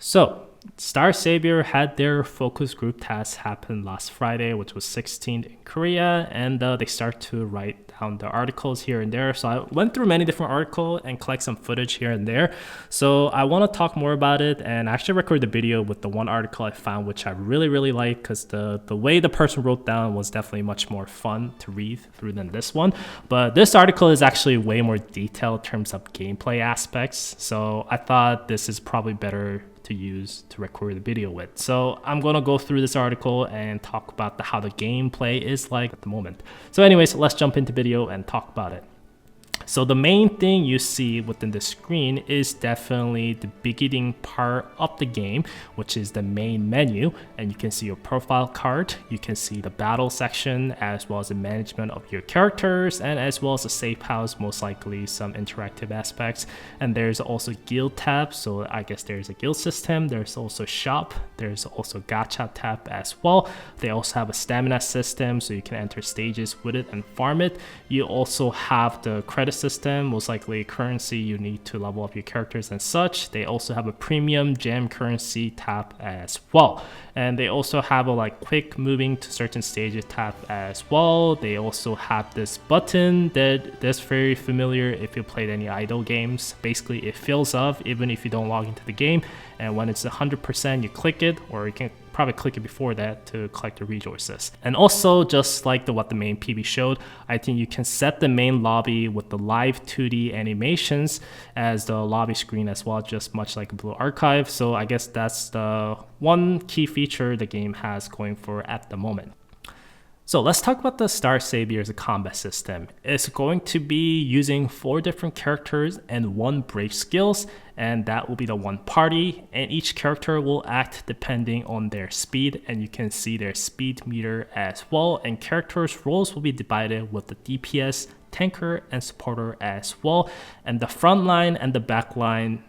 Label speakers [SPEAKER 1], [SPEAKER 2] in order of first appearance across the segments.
[SPEAKER 1] So, Star Savior had their focus group task happen last Friday, which was 16th in Korea, and they start to write down the articles here and there. So I went through many different articles and collect some footage here and there. So I want to talk more about it and actually record the video with the one article I found, which I really like, because the way the person wrote down was definitely much more fun to read through than this one. But this article is actually way more detailed in terms of gameplay aspects. So I thought this is probably better to use to record the video with. So I'm gonna go through this article and talk about how the gameplay is like at the moment. So anyways, let's jump into video and talk about it. So the main thing you see within the screen is definitely the beginning part of the game, which is the main menu, and you can see your profile card, you can see the battle section, as well as the management of your characters, and as well as a safe house, most likely some interactive aspects. And there's also guild tab, so I guess there's a guild system. There's also shop, there's also gacha tab as well. They also have a stamina system, so you can enter stages with it and farm it. You also have the credit system, most likely currency you need to level up your characters and such. They also have a premium gem currency tab as well, and they also have a quick moving to certain stages tab as well. They also have this button that's very familiar if you played any idle games. Basically it fills up even if you don't log into the game, and when it's 100% you click it, or you can probably click it before that to collect the resources. And also, just like what the main PB showed, I think you can set the main lobby with the live 2D animations as the lobby screen as well, just much like Blue Archive. So I guess that's the one key feature the game has going for at the moment. So let's talk about the Star Savior's combat system. It's going to be using 4 different characters and 1 brave skills, and that will be the 1 party, and each character will act depending on their speed, and you can see their speed meter as well, and characters' roles will be divided with the DPS, tanker, and supporter as well, and the front line and the back line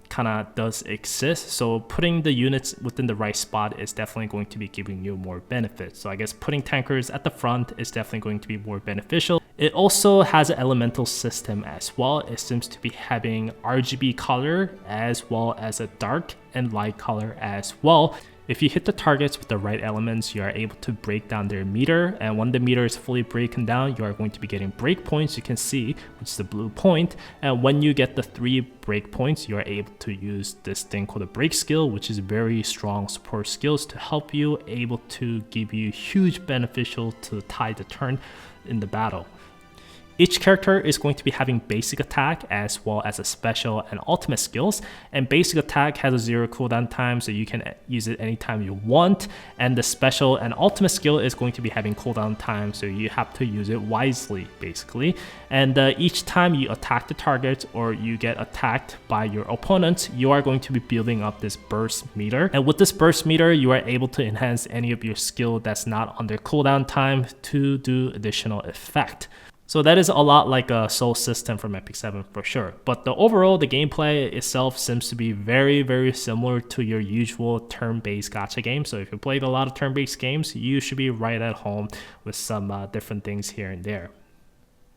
[SPEAKER 1] kind of does exist, so putting the units within the right spot is definitely going to be giving you more benefits. So I guess putting tankers at the front is definitely going to be more beneficial. It also has an elemental system as well. It seems to be having RGB color as well as a dark and light color as well. If you hit the targets with the right elements, you are able to break down their meter, and when the meter is fully broken down, you are going to be getting break points, you can see, which is the blue point. And when you get the 3 break points, you are able to use this thing called a break skill, which is very strong support skills to help you, able to give you huge beneficial to tide the turn in the battle. Each character is going to be having basic attack as well as a special and ultimate skills, and basic attack has a 0 cooldown time, so you can use it anytime you want, and the special and ultimate skill is going to be having cooldown time, so you have to use it wisely basically. And each time you attack the target or you get attacked by your opponent, you are going to be building up this burst meter, and with this burst meter you are able to enhance any of your skill that's not under cooldown time to do additional effect. So that is a lot like a soul system from Epic 7 for sure. But the gameplay itself seems to be very similar to your usual turn-based gacha game. So if you played a lot of turn-based games, you should be right at home with some different things here and there.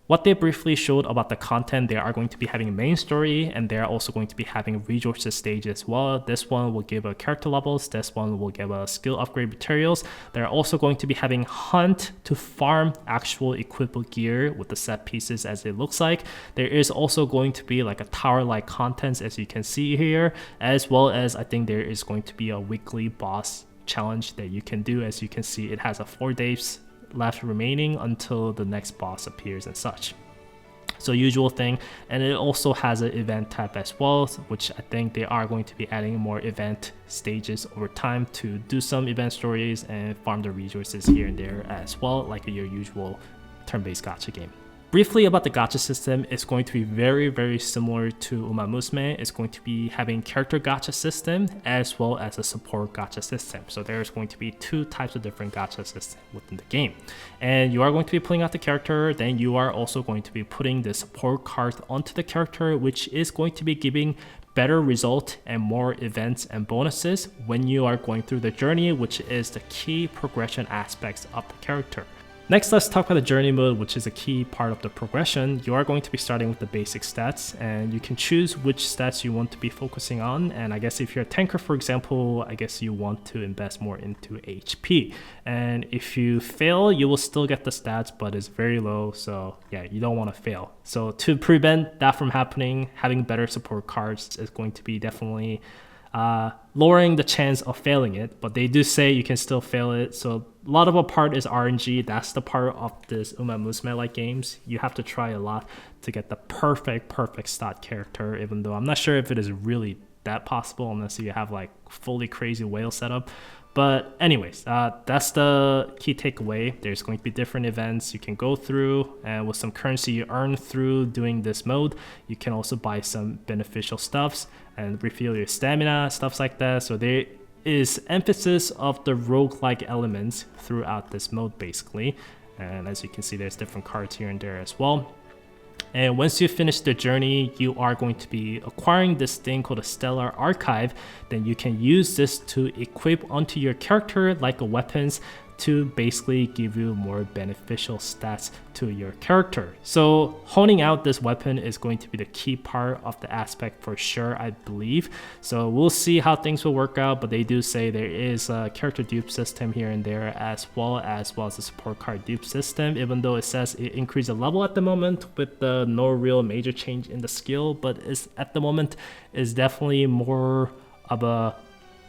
[SPEAKER 1] What they briefly showed about the content, they are going to be having a main story, and they're also going to be having resources stage as well. This one will give a character levels, this one will give a skill upgrade materials. They're also going to be having hunt to farm actual equipable gear with the set pieces as it looks like. There is also going to be like a tower-like contents as you can see here, as well as I think there is going to be a weekly boss challenge that you can do. As you can see, it has a 4 days left remaining until the next boss appears and such. So usual thing, and it also has an event tab as well, which I think they are going to be adding more event stages over time to do some event stories and farm the resources here and there as well, like your usual turn-based gacha game. Briefly about the gacha system, it's going to be very similar to Uma Musume. It's going to be having character gacha system as well as a support gacha system. So there's going to be 2 types of different gacha systems within the game. And you are going to be pulling out the character, then you are also going to be putting the support card onto the character, which is going to be giving better result and more events and bonuses when you are going through the journey, which is the key progression aspects of the character. Next, let's talk about the journey mode, which is a key part of the progression. You are going to be starting with the basic stats, and you can choose which stats you want to be focusing on. And I guess if you're a tanker, for example, I guess you want to invest more into HP. And if you fail, you will still get the stats, but it's very low. So yeah, you don't want to fail. So to prevent that from happening, having better support cards is going to be definitely lowering the chance of failing it, but they do say you can still fail it. So a lot of a part is RNG. That's the part of this Uma Musume like games. You have to try a lot to get the perfect stat character, even though I'm not sure if it is really that possible unless you have like fully crazy whale setup. But anyways, that's the key takeaway. There's going to be different events you can go through, and with some currency you earn through doing this mode, you can also buy some beneficial stuffs and refill your stamina, stuff like that. So there is emphasis of the roguelike elements throughout this mode basically. And as you can see, there's different cards here and there as well. And once you finish the journey, you are going to be acquiring this thing called a Stellar Archive. Then you can use this to equip onto your character like a weapons to basically give you more beneficial stats to your character. So honing out this weapon is going to be the key part of the aspect for sure, I believe. So we'll see how things will work out, but they do say there is a character dupe system here and there, as well as the support card dupe system, even though it says it increased a level at the moment with no real major change in the skill, but at the moment is definitely more of a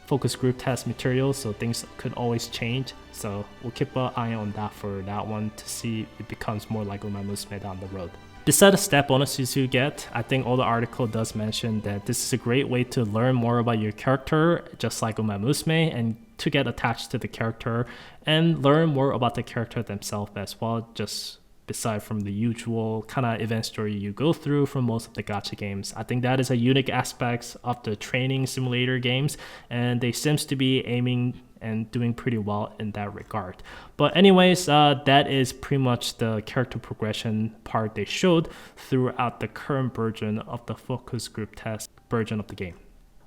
[SPEAKER 1] focus group test material, so things could always change. So we'll keep an eye on that for that one to see if it becomes more like Uma Musume down the road. Besides the stat bonuses you get, I think all the article does mention that this is a great way to learn more about your character, just like Uma Musume, and to get attached to the character and learn more about the character themselves as well, just beside from the usual kind of event story you go through from most of the gacha games. I think that is a unique aspect of the training simulator games, and they seems to be aiming and doing pretty well in that regard. But anyways, that is pretty much the character progression part they showed throughout the current version of the focus group test version of the game.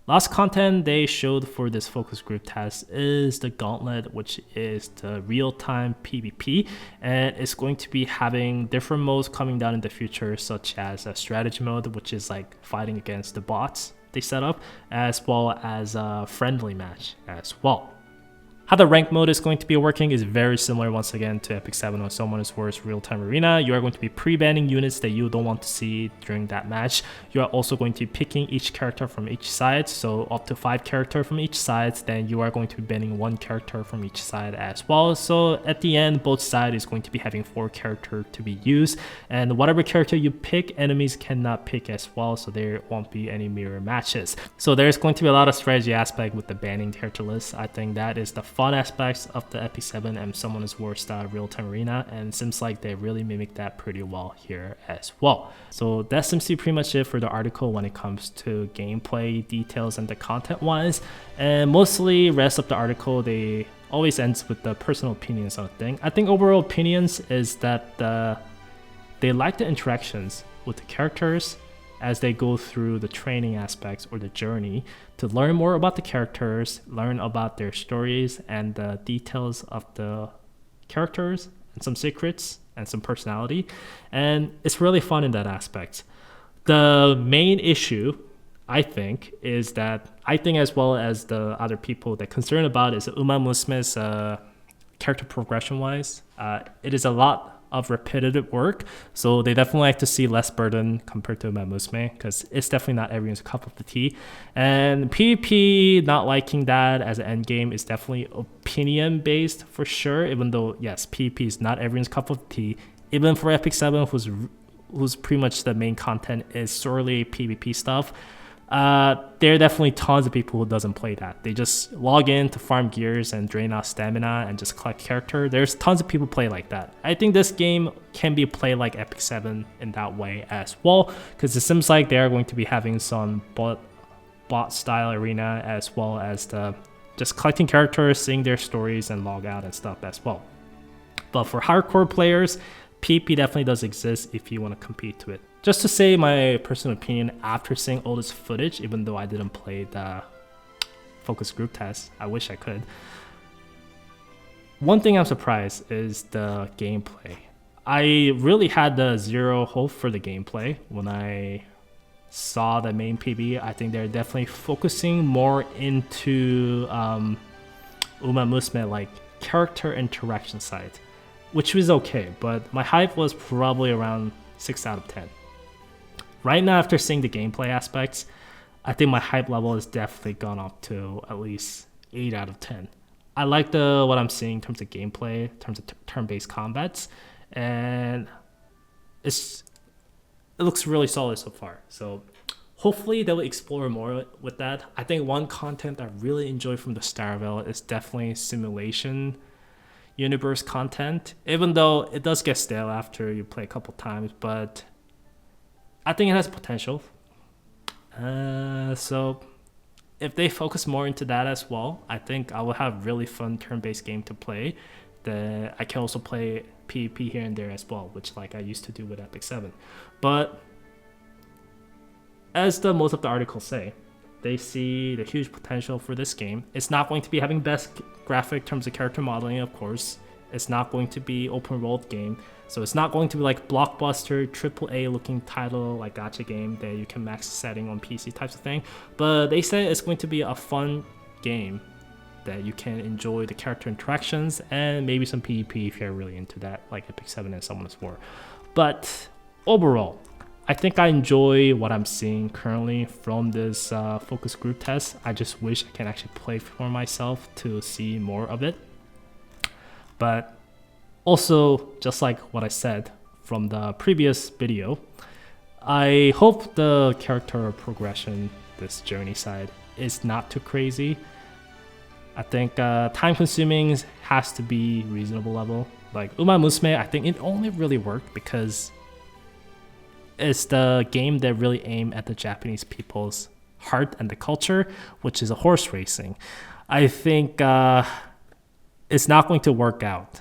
[SPEAKER 1] Last content they showed for this focus group test is the gauntlet, which is the real-time PvP, and it's going to be having different modes coming down in the future, such as a strategy mode, which is like fighting against the bots they set up, as well as a friendly match as well. How the rank mode is going to be working is very similar once again to Epic 7 or Someone's Worst Real-Time Arena. You are going to be pre-banning units that you don't want to see during that match. You are also going to be picking each character from each side, so up to 5 characters from each side. Then you are going to be banning 1 character from each side as well. So at the end, both sides is going to be having 4 characters to be used, and whatever character you pick, enemies cannot pick as well, so there won't be any mirror matches. So there's going to be a lot of strategy aspect with the banning character list. I think that is the fun aspects of the Epic 7 and Someone's Worst Real-Time Arena, and it seems like they really mimic that pretty well here as well. So that seems to be pretty much it for the article when it comes to gameplay details and the content wise, and mostly rest of the article they always ends with the personal opinions on the thing. I think overall opinions is that they like the interactions with the characters as they go through the training aspects or the journey to learn more about the characters, learn about their stories and the details of the characters and some secrets and some personality. And it's really fun in that aspect. The main issue, I think, is that I think as well as the other people that concerned about is Uma Musume's character progression wise. It is a lot of repetitive work, so they definitely like to see less burden compared to Uma Musume, because it's definitely not everyone's cup of the tea. And PvP not liking that as an end game is definitely opinion based for sure, even though yes, PvP is not everyone's cup of tea. Even for Epic 7, who's pretty much the main content is solely PvP stuff, there are definitely tons of people who doesn't play that. They just log in to farm gears and drain out stamina and just collect character. There's tons of people play like that. I think this game can be played like Epic 7 in that way as well, because it seems like they are going to be having some bot style arena as well as the just collecting characters, seeing their stories and log out and stuff as well. But for hardcore players, PvP definitely does exist if you want to compete to it. Just to say my personal opinion after seeing all this footage, even though I didn't play the focus group test, I wish I could. One thing I'm surprised is the gameplay. I really had the zero hope for the gameplay when I saw the main PB. I think they're definitely focusing more into Uma Musume like character interaction side, which was okay, but my hype was probably around 6 out of 10. Right now, after seeing the gameplay aspects, I think my hype level has definitely gone up to at least 8 out of 10. I like what I'm seeing in terms of gameplay, in terms of turn-based combats, and it looks really solid so far. So hopefully they'll explore more with that. I think one content I really enjoy from the Starville is definitely simulation universe content, even though it does get stale after you play a couple times, but I think it has potential. So if they focus more into that as well, I think I will have really fun turn-based game to play. That I can also play PvP here and there as well, which like I used to do with Epic 7. But as most of the articles say, they see the huge potential for this game. It's not going to be having best graphic in terms of character modeling, of course. It's not going to be open world game. So it's not going to be like blockbuster, AAA looking title like gacha game that you can max setting on PC types of thing. But they say it's going to be a fun game that you can enjoy the character interactions and maybe some PvP if you're really into that, like Epic 7 and Summoners War. But overall, I think I enjoy what I'm seeing currently from this focus group test. I just wish I can actually play for myself to see more of it. But also, just like what I said from the previous video, I hope the character progression, this journey side, is not too crazy. I think time consuming has to be reasonable level. Like Uma Musume, I think it only really worked because it's the game that really aimed at the Japanese people's heart and the culture, which is a horse racing. I think it's not going to work out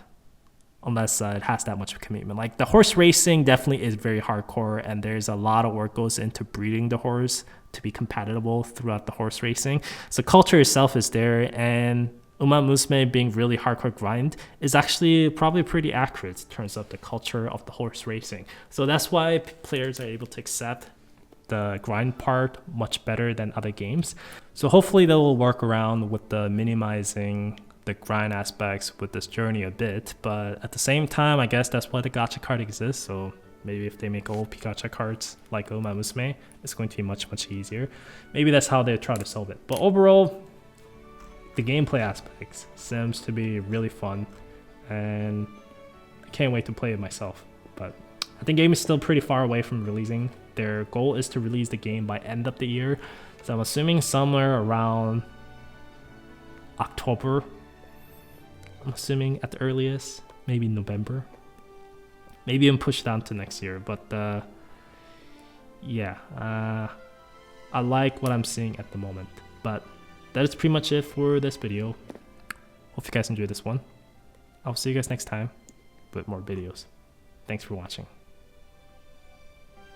[SPEAKER 1] unless it has that much of a commitment. Like the horse racing definitely is very hardcore, and there's a lot of work goes into breeding the horse to be compatible throughout the horse racing. So culture itself is there, and Uma Musume being really hardcore grind is actually probably pretty accurate in terms of the culture of the horse racing. So that's why players are able to accept the grind part much better than other games. So hopefully they will work around with the minimizing the grind aspects with this journey a bit, but at the same time, I guess that's why the gacha card exists. So maybe if they make OP gacha cards like Uma Musume, it's going to be much easier. Maybe that's how they try to solve it. But overall, the gameplay aspects seems to be really fun, and I can't wait to play it myself. But I think the game is still pretty far away from releasing. Their goal is to release the game by end of the year, so I'm assuming somewhere around October. I'm assuming at the earliest, maybe November. Maybe even push down to next year. But yeah, I like what I'm seeing at the moment. But that is pretty much it for this video. Hope you guys enjoyed this one. I'll see you guys next time with more videos. Thanks for watching.